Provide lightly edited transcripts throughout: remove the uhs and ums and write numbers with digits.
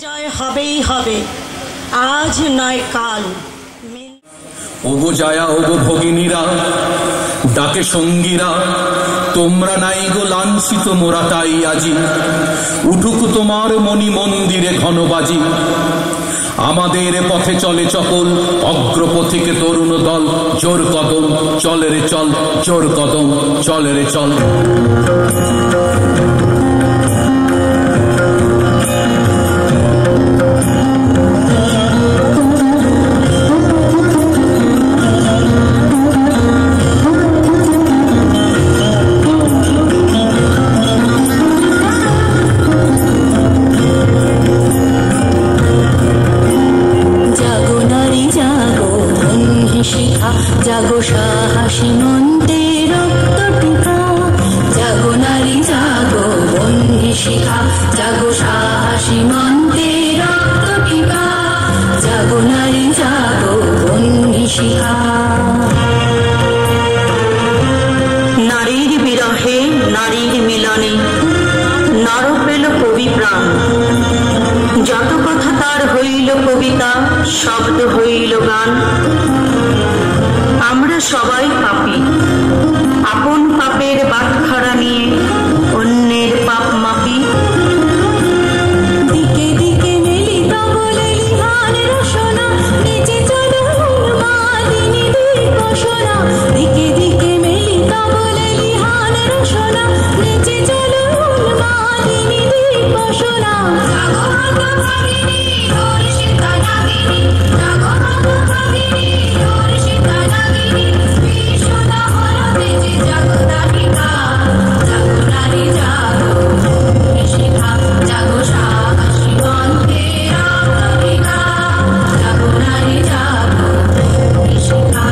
জয় হবেই হবে, আজ নয় কাল। ওগো জায়া ওগো ভগিনীরা, ডাকে সঙ্গীরা, তোমরা নাই গো লাঞ্ছিত মোরা তাই আজি। উঠুক তোমার মণি মন্দিরে ঘনবাজি, আমাদের পথে চলে চপল অগ্রপথিকে তরুণ দল। জোর কদম চলে রে চল, জোর কদম চলে রে চল। জাগো সাহসী মন্ত্রে রক্ত টিকা, জাগো নারী জাগো বন্ধি শিখা, জাগো সাহসী মন্ত্রে রক্ত টিকা, জাগো নারী জাগো বন্ধি শিখা। নারীর বিরহে নারীর মিলনে নর পেল কবি প্রাণ, যত কথা তার হইল কবিতা, শব্দ হইল গান। আমরা সবাই পাপী, আপন পাপের বাটখারা নিয়ে অন্যের পাপ মাপি। দিকে দিকে নেলি তবলে লিহানের সোনা, নিচে চলো উন্মাদিনী দুই কোষণা। দিকে দিকে মেলি তবলে লিহানের সোনা, নিচে চলো উন্মাদিনী দুই কোষণা। জাগো হতভাগিনী হর্ষিতা নাগিনী, জাগো হতভাগিনী হর্ষিতা নাগিনী। বিশ্বদা হল তেজে জাগো দাহিকা, জাগো নারী জাগো শিখা, জাগো সাহসী মন্ত্রে রক্ত টিকা, জাগো নারী জাগো শিখা।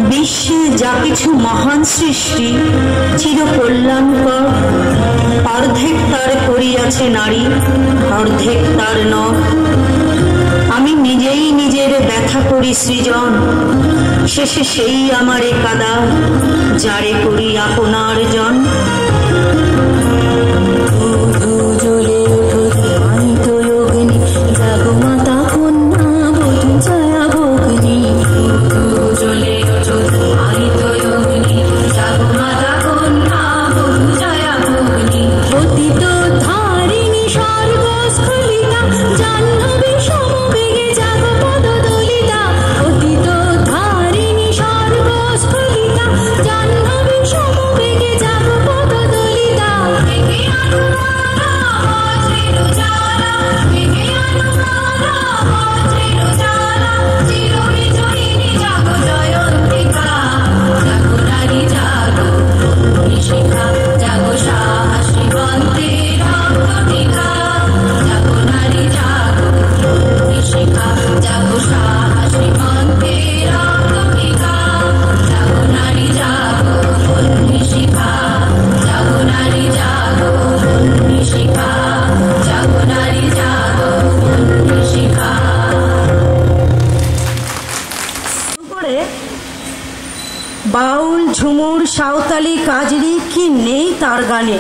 বিশ্বে যা কিছু মহান সৃষ্টি চির কল্যাণকর, অর্ধেক তার করিয়াছে নারী, অর্ধেক তার নর। আমি নিজেই নিজের ব্যথা করি সৃজন, শেষে সেই আমারে কাদা, যারে করি আপনার জন। জ্বলে ওঠো ধ্যানিত অগ্নি, জাগো মাতা কন্যা বধূ ছায়া ভগ্নি। জ্বলে ওঠো ধ্যানিত অগ্নি, জাগো মাতা কন্যা বধূ ছায়া ভগ্নি। পতিত ধারিণী স্বর্গস্খলিতা, জাহ্নবী সমবেগে জাগো পদদলিতা। পতিত ধারিণী স্বর্গস্খলিতা, জাহ্নবী সমবেগে জাগো পদদলিতা। জাগো সাহসী মন্ত্রে রক্ত টিকা, জাগো নারী জাগো শিখা, জাগো সাহসী মন্ত্রে রক্ত টিকা, জাগো নারী জাগো শিখা, জাগো নারী জাগো শিখা, জাগো নারী জাগো শিখা। বাউল ঝুমুর সাঁওতালি কাজরি কি নেই তার গানে।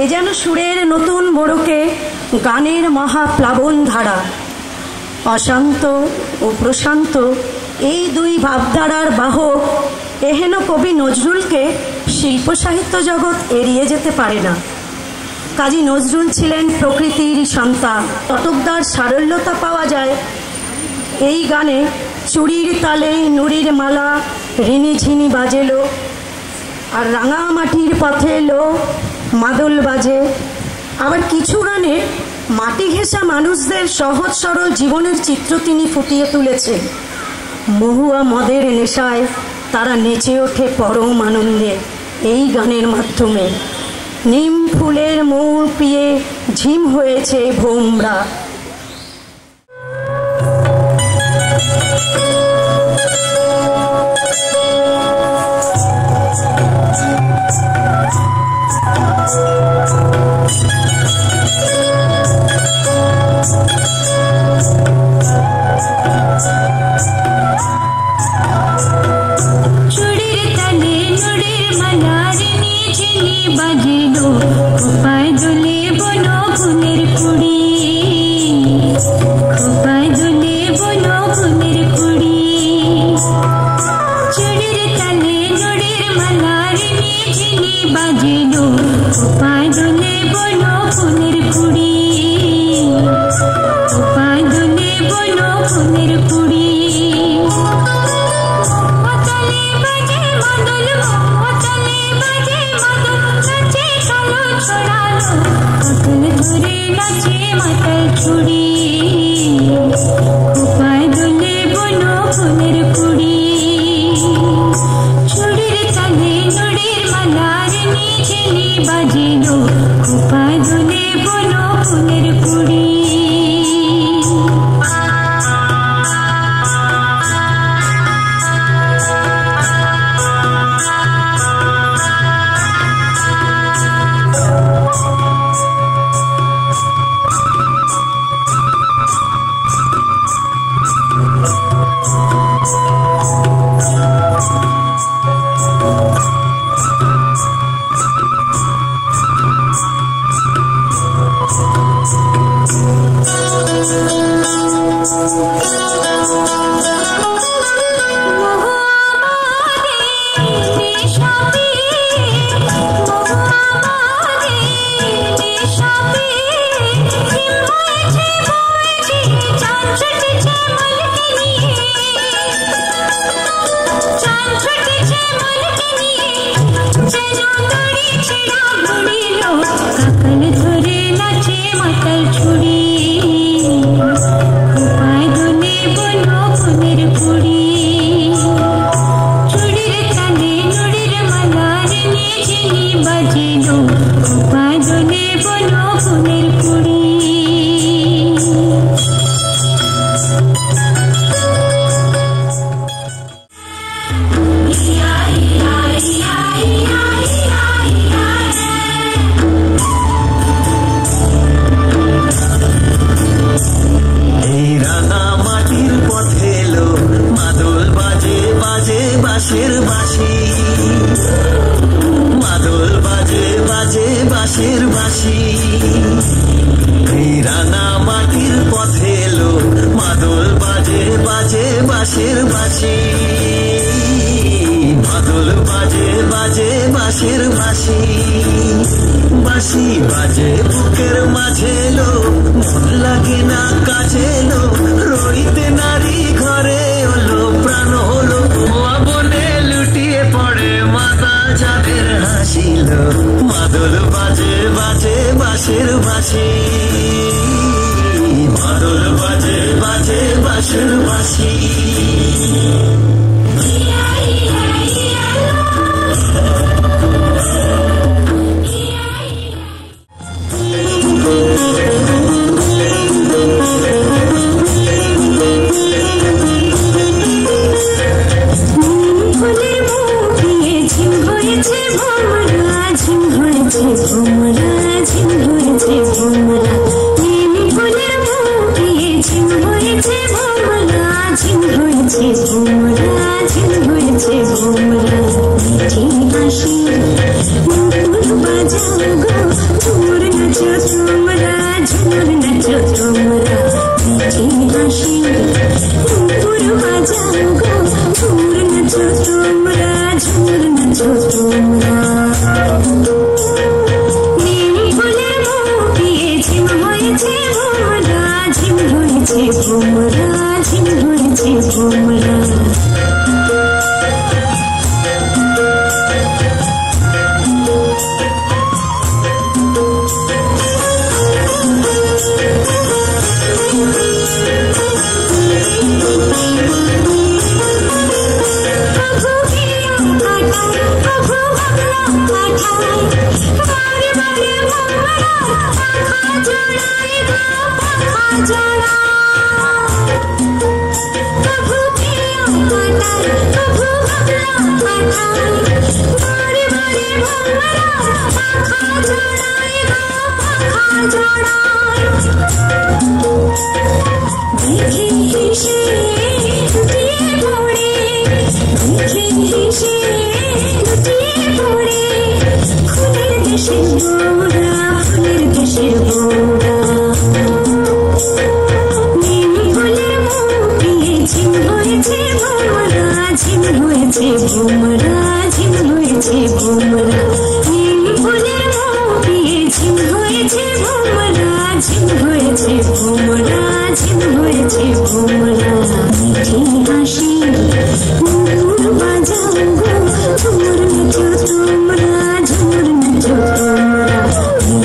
এ যেন সুরের নতুন মোড়কে গানের মহাপ্লাবন ধারা। অশান্ত ও প্রশান্ত এই দুই ভাবধারার বাহক এহেন কবি নজরুলকে শিল্প সাহিত্য জগৎ এড়িয়ে যেতে পারে না। কাজী নজরুল ছিলেন প্রকৃতির সন্তান। ততকদার সারল্যতা পাওয়া যায় এই গানে। চুরির তালে নুরির মালা রিনি ঝিনি বাজেলো, আর রাঙা মাটির পথে এলো মাদল বাজে। আবার কিছু গানে মাটি ঘেঁষা মানুষদের সহজ সরল জীবনের চিত্র তিনি ফুটিয়ে তুলেছেন। মহুয়া মদের নেশায় তারা নেচে ওঠে পরম আনন্দে এই গানের মাধ্যমে। নিম ফুলের মৌর পিয়ে ঝিম হয়েছে ভোমরা। বাজিলো পায় দোলে বন কাকল ধরে নাচে মাতাল ছুড়ি খোপায় দোলে বনো ফুলের কুড়ি ছুড়ির তালে নুড়ির মালার নিঝিনি বাজিলো খোপায় দোলে বনো ফুলের কুড়ি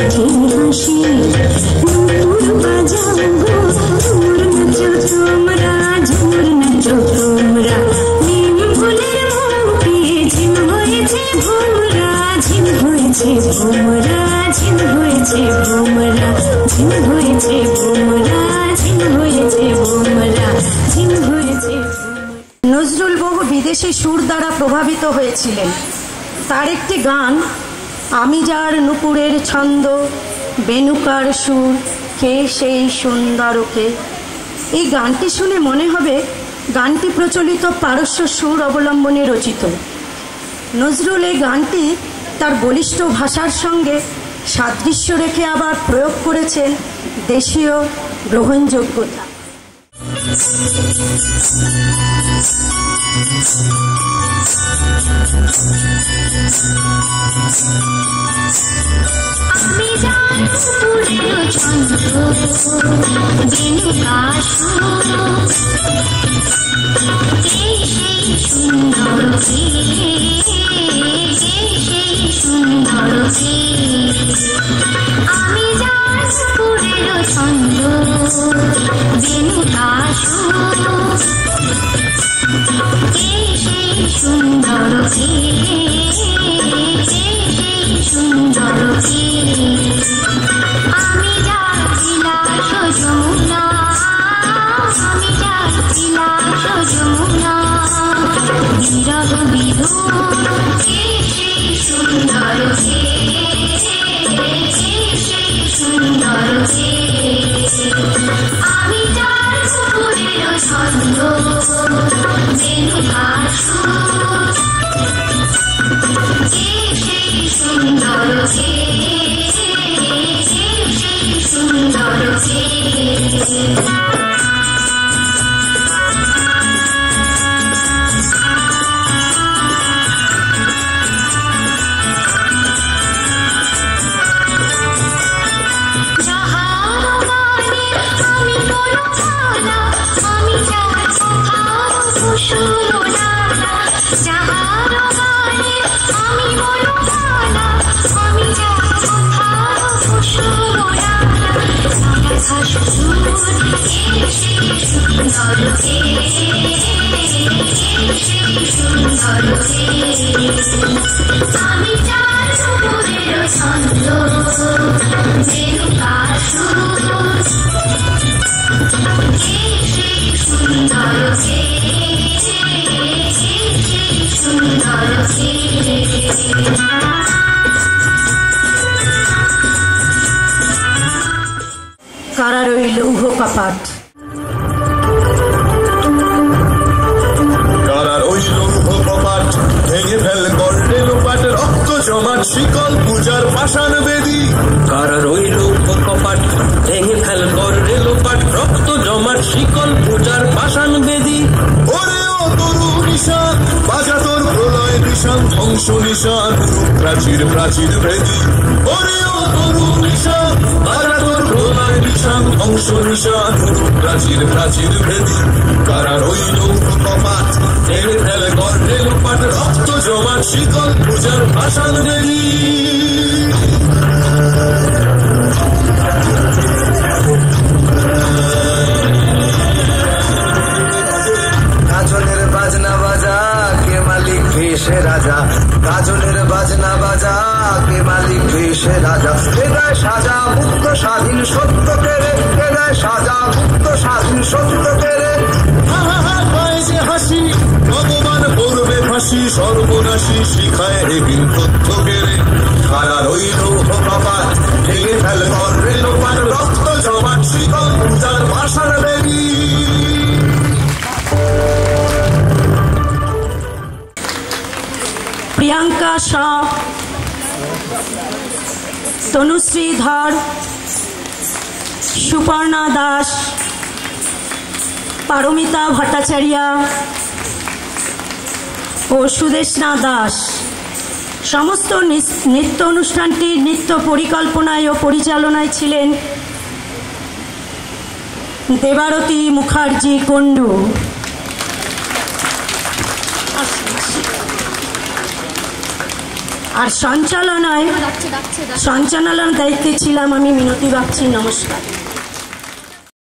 মিঠে হাসি নুপুর বাজাও গো ঝুমুর নাচো তোমরা ঝুমুর নাচো তোমরা নিম ফুলের মুখে ঝিম হয়েছে ভোমরা ঝিম হয়েছে ভোমরা ঝিম হয়েছে ভোমরা ঝিম হয়েছে ভোমরা ঝিম হয়েছে ভোমরা ঝিম হয়েছে। নজরুল বহু বিদেশি সুর দ্বারা প্রভাবিত হয়েছিলেন। তার একটি গান, আমি যার নুপুরের ছন্দ বেনুকার সুর কে সেই সুন্দরকে, এই গানটি শুনে মনে হবে গানটি প্রচলিত পারস্য সুর অবলম্বনে রচিত। নজরুল এই গানটি তার বলিষ্ঠ ভাষার সঙ্গে সাদৃশ্য রেখে আবার প্রয়োগ করেছেন দেশীয় গ্রহণযোগ্যতা। আমি যার নুপুরের ছন্দ বেনুকার সুর কে সেই সুন্দরকে কে সেই সুন্দরকে, আমি যার নুপুরের ছন্দ বেনুকার সুর কে সেই সুন্দরকে কে সেই সুন্দরকে, আমি যার বিলাস যমুনা আমি যার বিলাস যমুনা বিরহ বিধুর কে সেই সুন্দরকে কে সেই সুন্দরকে, আমি যার নুপুরের ছন্দ বেনুকার সুর কে সেই সুন্দরকে কে সেই সুন্দরকে। আমি যার নুপুরের ছন্দ বেনুকার সুর কে সেই সুন্দরকে কে সেই সুন্দরকে। কারার ওই লৌহ কপাট, কারার ওই লৌহ কপাট ভেঙে ফেল করলে লোপাট রক্ত জমাট শিকল পূজার পাষাণ বেদী, কারার ওই লৌহ কপাট ভেঙে ফেল করলে লোপাট রক্ত জমাট শিকল পূজার পাষাণ বেদী। ওরে ও তরু নিশান বাজা তোর প্রলয় নিশান ধ্বংস নিশান প্রাচীর প্রাচীর ভেদী, ওরে ও তরু নিশান বাজা তোর প্রলয় নিশান ধ্বংস নিশান প্রাচীর প্রাচীর ভেদী, কারার ওই লৌহ কপাট ভেঙে ফেল করলে লোপাট রক্ত জমাট শিকল পূজার পাষাণ বেদী। গাজনের বাজনা বাজা কে মালিক ভেসে রাজা, গাজনের বাজনা বাজা কে মালিক ভেসে রাজা, এদায় সাজা মুক্ত স্বাধীন সত্য কেড়ে এদায় সাজা মুক্ত স্বাধীন সত্য কেড়ে, পায় যে হাসি ভগবান করবে ফাঁসি সর্বনাশী শিখায় এবিন তথ্য কেড়ে, কারার ওই লৌহ কপাট ভেঙে ফেল করলে লোপাট রক্ত জমাট শিকল পূজার পাষাণ বেদী। প্রিয়াঙ্কা শাহ, তনুশ্রী ধর, সুপর্ণা দাস, পারমিতা ভট্টাচার্য ও সুদেশনা দাস সমস্ত নৃত্য অনুষ্ঠানটির নৃত্য পরিকল্পনায় ও পরিচালনায় ছিলেন দেবারতী মুখার্জি কুণ্ডু। আর সঞ্চালনার দায়িত্বে ছিলাম আমি মিনতি বাগচি। নমস্কার।